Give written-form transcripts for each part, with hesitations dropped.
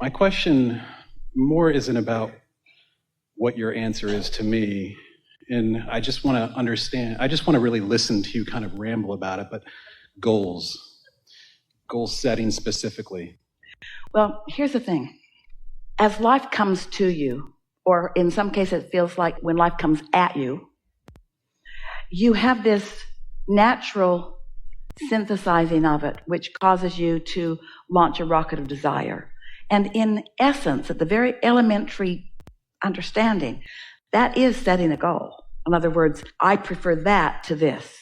My question more isn't about what your answer is to me. And I just want to understand, I just want to really listen to you kind of ramble about it, but goal setting specifically. Well, here's the thing. As life comes to you, or in some cases it feels like when life comes at you, you have this natural synthesizing of it, which causes you to launch a rocket of desire. And in essence, at the very elementary understanding, that is setting a goal. In other words, I prefer that to this.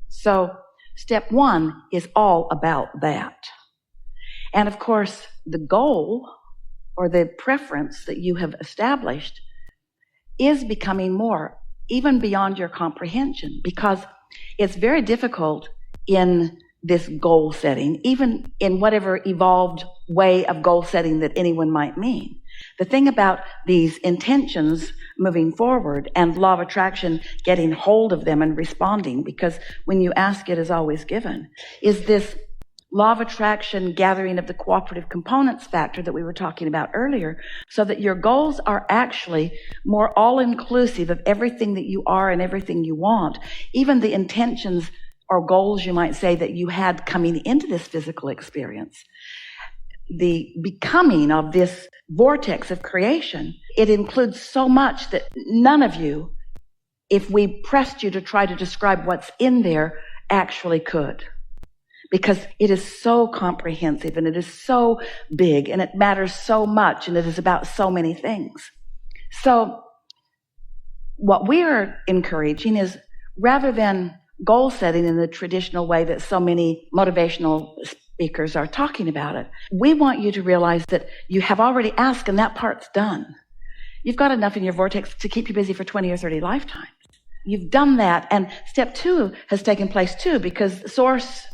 So step one is all about that. And of course, the goal or the preference that you have established is becoming more, even beyond your comprehension, because it's very difficult in this goal setting, even in whatever evolved way of goal setting that anyone might mean. The thing about these intentions moving forward and law of attraction getting hold of them and responding, because when you ask, it is always given, is this law of attraction gathering of the cooperative components factor that we were talking about earlier, so that your goals are actually more all-inclusive of everything that you are and everything you want, even the intentions or goals, you might say, that you had coming into this physical experience. The becoming of this vortex of creation, it includes so much that none of you, if we pressed you to try to describe what's in there, actually could. Because it is so comprehensive and it is so big and it matters so much and it is about so many things. So what we are encouraging is, rather than goal setting in the traditional way that so many motivational speakers are talking about it, we want you to realize that you have already asked and that part's done. You've got enough in your vortex to keep you busy for 20 or 30 lifetimes. You've done that, and step two has taken place too, because source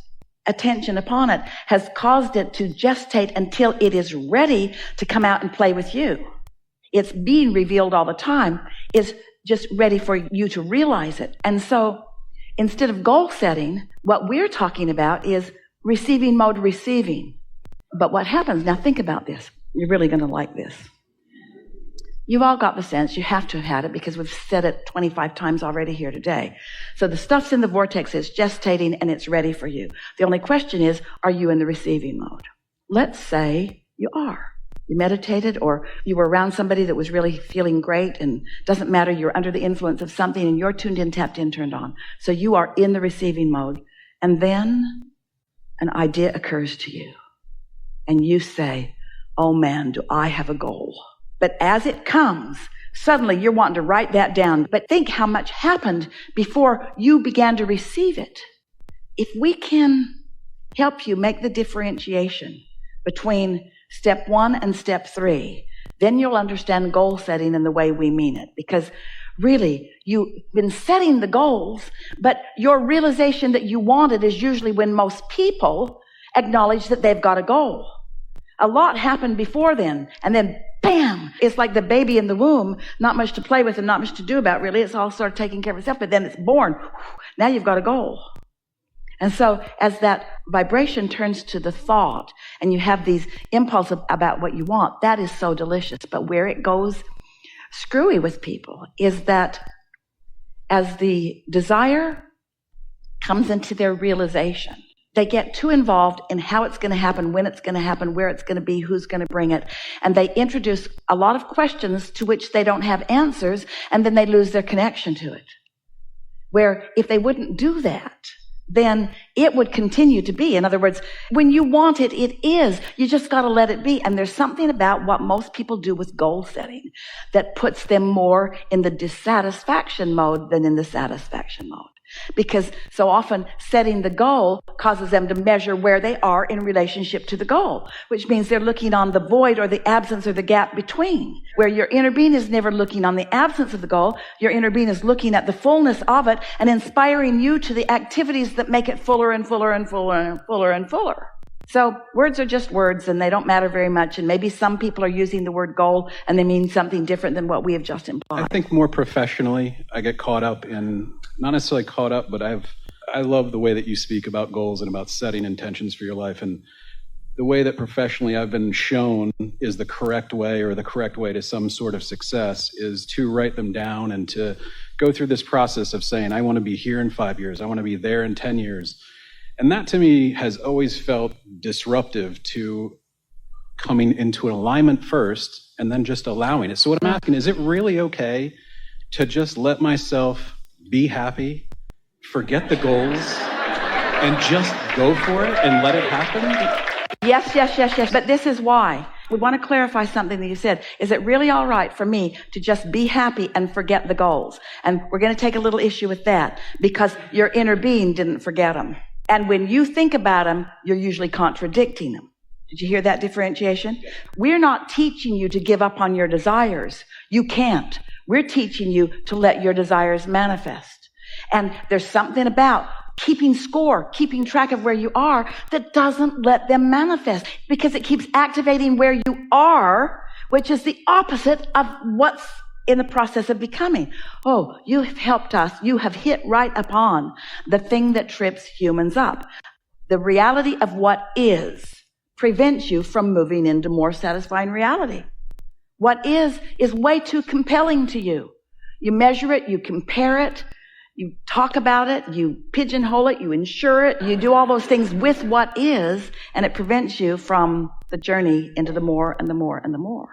attention upon it has caused it to gestate until it is ready to come out and play with you. It's being revealed all the time. It's just ready for you to realize it. And so instead of goal setting, what we're talking about is receiving mode receiving. But what happens, now think about this. You're really going to like this. You've all got the sense, you have to have had it because we've said it 25 times already here today. So the stuff's in the vortex, it's gestating and it's ready for you. The only question is, are you in the receiving mode? Let's say you are. You meditated, or you were around somebody that was really feeling great, and doesn't matter, you're under the influence of something and you're tuned in, tapped in, turned on. So you are in the receiving mode. And then an idea occurs to you and you say, oh man, do I have a goal? But as it comes, suddenly you're wanting to write that down. But think how much happened before you began to receive it. If we can help you make the differentiation between step one and step three, then you'll understand goal setting in the way we mean it. Because really, you've been setting the goals, but your realization that you want it is usually when most people acknowledge that they've got a goal. A lot happened before then, and then bam, it's like the baby in the womb, not much to play with and not much to do about, really. It's all sort of taking care of itself, but then it's born. Now you've got a goal. And so as that vibration turns to the thought and you have these impulses about what you want, that is so delicious. But where it goes screwy with people is that as the desire comes into their realization, they get too involved in how it's going to happen, when it's going to happen, where it's going to be, who's going to bring it. And they introduce a lot of questions to which they don't have answers, and then they lose their connection to it. Where if they wouldn't do that, then it would continue to be. In other words, when you want it, it is. You just got to let it be. And there's something about what most people do with goal setting that puts them more in the dissatisfaction mode than in the satisfaction mode. Because so often setting the goal causes them to measure where they are in relationship to the goal, which means they're looking on the void or the absence or the gap between, where your inner being is never looking on the absence of the goal. Your inner being is looking at the fullness of it and inspiring you to the activities that make it fuller and fuller and fuller and fuller and fuller. So words are just words, and they don't matter very much. And maybe some people are using the word goal and they mean something different than what we have just implied. I think more professionally, I get caught up in, not necessarily caught up, but I love the way that you speak about goals and about setting intentions for your life. And the way that professionally I've been shown is the correct way, or the correct way to some sort of success, is to write them down and to go through this process of saying, I want to be here in 5 years, I want to be there in 10 years. And that to me has always felt disruptive to coming into an alignment first and then just allowing it. So what I'm asking, is it really okay to just let myself be happy, forget the goals, and just go for it and let it happen? Yes. But this is why. We want to clarify something that you said. Is it really all right for me to just be happy and forget the goals? And we're going to take a little issue with that because your inner being didn't forget them. And when you think about them, you're usually contradicting them. Did you hear that differentiation? We're not teaching you to give up on your desires. You can't. We're teaching you to let your desires manifest. And there's something about keeping score, keeping track of where you are, that doesn't let them manifest because it keeps activating where you are, which is the opposite of what's in the process of becoming. Oh, you have helped us. You have hit right upon the thing that trips humans up. The reality of what is prevents you from moving into more satisfying reality. What is way too compelling to you. You measure it, you compare it, you talk about it, you pigeonhole it, you insure it, you do all those things with what is, and it prevents you from the journey into the more and the more and the more.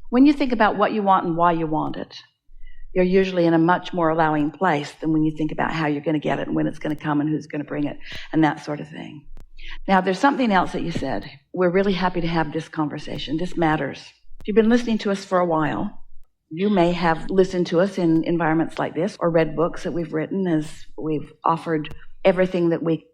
When you think about what you want and why you want it, you're usually in a much more allowing place than when you think about how you're going to get it and when it's going to come and who's going to bring it and that sort of thing. Now, there's something else that you said. We're really happy to have this conversation. This matters. If you've been listening to us for a while, you may have listened to us in environments like this or read books that we've written as we've offered everything that we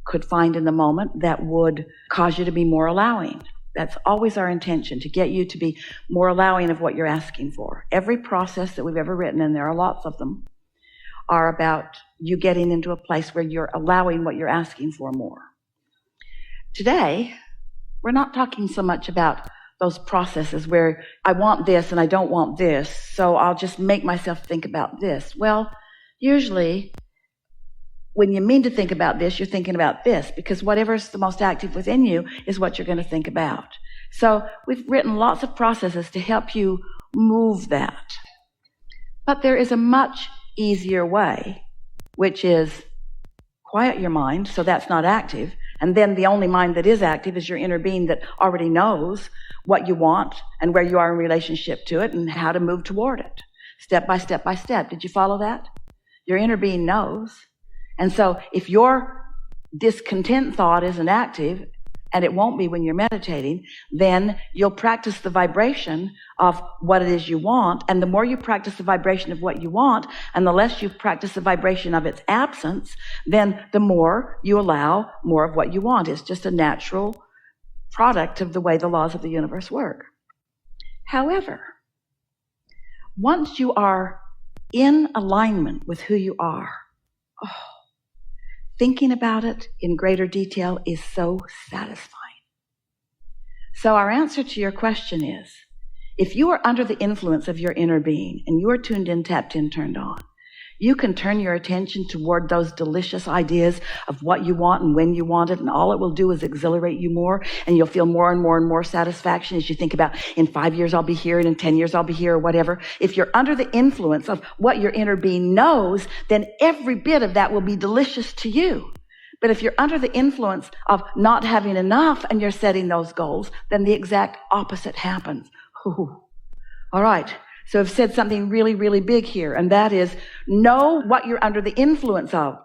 could find in the moment that would cause you to be more allowing. That's always our intention, to get you to be more allowing of what you're asking for. Every process that we've ever written, and there are lots of them, are about you getting into a place where you're allowing what you're asking for more. Today, we're not talking so much about those processes where I want this and I don't want this, so I'll just make myself think about this. Well, usually, when you mean to think about this, you're thinking about this, because whatever's the most active within you is what you're going to think about. So we've written lots of processes to help you move that. But there is a much easier way, which is quiet your mind, so that's not active. And then the only mind that is active is your inner being that already knows what you want and where you are in relationship to it and how to move toward it, step by step by step. Did you follow that? Your inner being knows. And so if your discontent thought isn't active, and it won't be when you're meditating, then you'll practice the vibration of what it is you want. And the more you practice the vibration of what you want, and the less you practice the vibration of its absence, then the more you allow more of what you want. It's just a natural product of the way the laws of the universe work. However, once you are in alignment with who you are, thinking about it in greater detail is so satisfying. So our answer to your question is, if you are under the influence of your inner being and you are tuned in, tapped in, turned on, you can turn your attention toward those delicious ideas of what you want and when you want it, and all it will do is exhilarate you more, and you'll feel more and more and more satisfaction as you think about, in 5 years I'll be here, and in 10 years I'll be here, or whatever. If you're under the influence of what your inner being knows, then every bit of that will be delicious to you. But if you're under the influence of not having enough and you're setting those goals, then the exact opposite happens. Ooh. All right. So I've said something really, really big here, and that is know what you're under the influence of.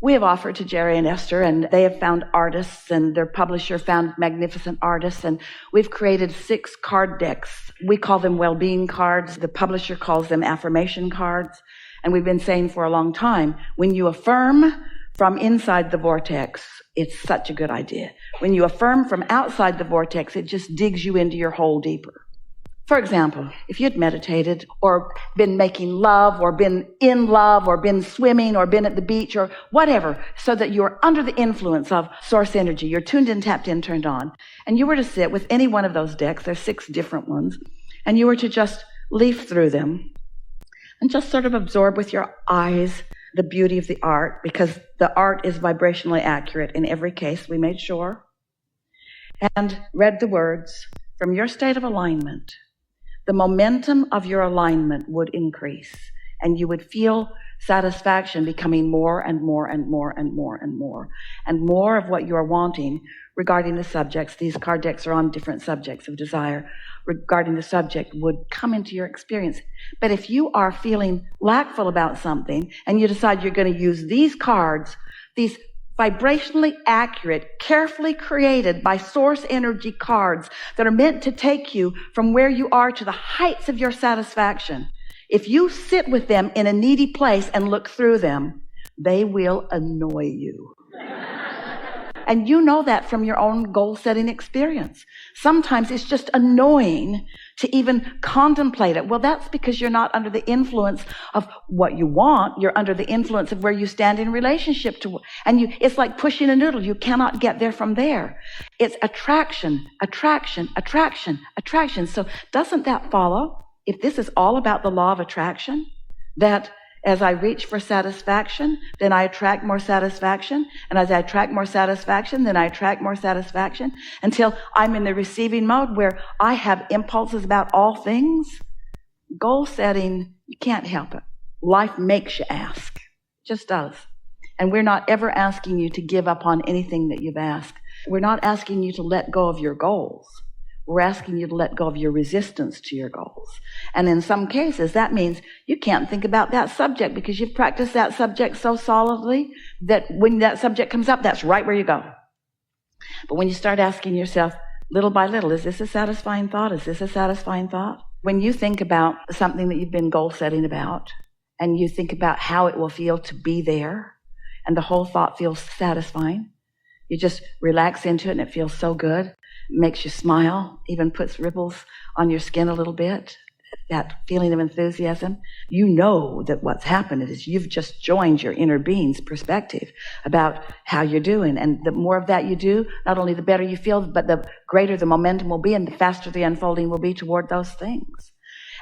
We have offered to Jerry and Esther, and they have found artists, and their publisher found magnificent artists, and we've created 6 card decks. We call them well-being cards. The publisher calls them affirmation cards. And we've been saying for a long time, when you affirm from inside the vortex, it's such a good idea. When you affirm from outside the vortex, it just digs you into your hole deeper. For example, if you'd meditated or been making love or been in love or been swimming or been at the beach or whatever, so that you're under the influence of source energy, you're tuned in, tapped in, turned on, and you were to sit with any one of those decks, there's 6 different ones, and you were to just leaf through them and just sort of absorb with your eyes the beauty of the art, because the art is vibrationally accurate in every case, we made sure, and read the words, from your state of alignment, the momentum of your alignment would increase, and you would feel satisfaction becoming more and more and more and more and more, and more of what you are wanting regarding the subjects. These card decks are on different subjects of desire. Regarding the subject would come into your experience. But if you are feeling lackful about something and you decide you're going to use these cards, these vibrationally accurate, carefully created by source energy cards that are meant to take you from where you are to the heights of your satisfaction, if you sit with them in a needy place and look through them, they will annoy you. And you know that from your own goal-setting experience. Sometimes it's just annoying to even contemplate it. Well, that's because you're not under the influence of what you want. You're under the influence of where you stand in relationship to, and it's like pushing a noodle. You cannot get there from there. It's attraction, attraction, attraction, attraction. So doesn't that follow? If this is all about the law of attraction, that as I reach for satisfaction, then I attract more satisfaction. And as I attract more satisfaction, then I attract more satisfaction until I'm in the receiving mode where I have impulses about all things. Goal setting, you can't help it. Life makes you ask. It just does. And we're not ever asking you to give up on anything that you've asked. We're not asking you to let go of your goals. We're asking you to let go of your resistance to your goals. And in some cases, that means you can't think about that subject because you've practiced that subject so solidly that when that subject comes up, that's right where you go. But when you start asking yourself, little by little, is this a satisfying thought? Is this a satisfying thought? When you think about something that you've been goal setting about, and you think about how it will feel to be there, and the whole thought feels satisfying, you just relax into it and it feels so good. Makes you smile, even puts ripples on your skin a little bit, that feeling of enthusiasm. You know that what's happened is you've just joined your inner being's perspective about how you're doing. And the more of that you do, not only the better you feel, but the greater the momentum will be and the faster the unfolding will be toward those things.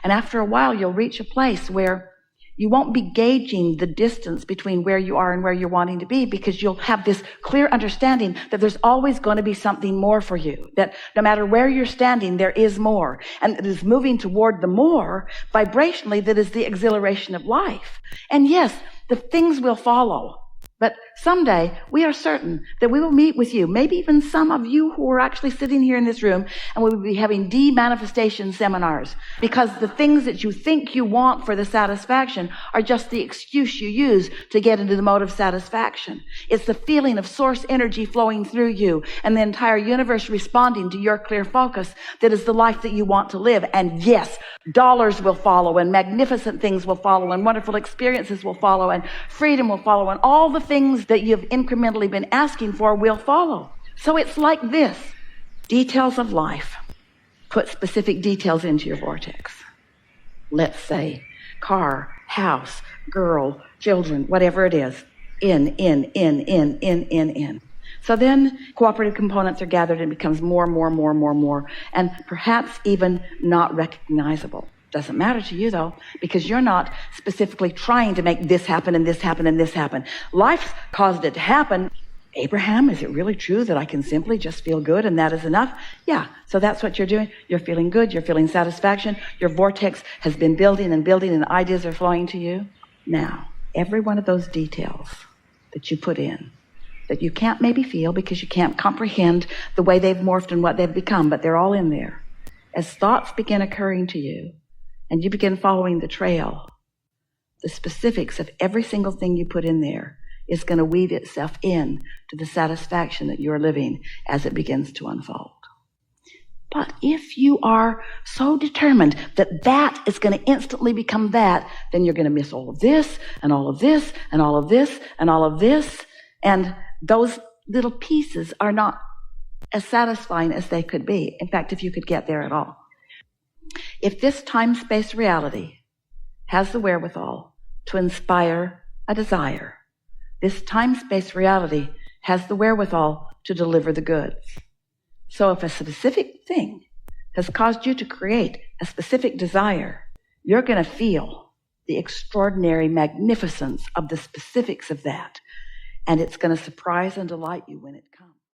And after a while, you'll reach a place where you won't be gauging the distance between where you are and where you're wanting to be, because you'll have this clear understanding that there's always going to be something more for you, that no matter where you're standing, there is more. And it is moving toward the more vibrationally that is the exhilaration of life. And yes, the things will follow. But someday we are certain that we will meet with you, maybe even some of you who are actually sitting here in this room, and we will be having de-manifestation seminars, because the things that you think you want for the satisfaction are just the excuse you use to get into the mode of satisfaction. It's the feeling of source energy flowing through you and the entire universe responding to your clear focus that is the life that you want to live. And yes, dollars will follow, and magnificent things will follow, and wonderful experiences will follow, and freedom will follow, and all the things that you've incrementally been asking for will follow. So it's like this. Details of life. Put specific details into your vortex. Let's say car, house, girl, children, whatever it is. In. So then cooperative components are gathered and it becomes more, and perhaps even not recognizable. Doesn't matter to you though, because you're not specifically trying to make this happen and this happen and this happen. Life's caused it to happen. Abraham, is it really true that I can simply just feel good and that is enough? Yeah, so that's what you're doing. You're feeling good, you're feeling satisfaction, your vortex has been building and ideas are flowing to you. Now, every one of those details that you put in, that you can't maybe feel because you can't comprehend the way they've morphed and what they've become, but they're all in there. As thoughts begin occurring to you, and you begin following the trail, the specifics of every single thing you put in there is going to weave itself in to the satisfaction that you're living as it begins to unfold. But if you are so determined that that is going to instantly become that, then you're going to miss all of this, and all of this, and all of this, and all of this, and those little pieces are not as satisfying as they could be. In fact, if you could get there at all. If this time-space reality has the wherewithal to inspire a desire, this time-space reality has the wherewithal to deliver the goods. So if a specific thing has caused you to create a specific desire, you're going to feel the extraordinary magnificence of the specifics of that. And it's going to surprise and delight you when it comes.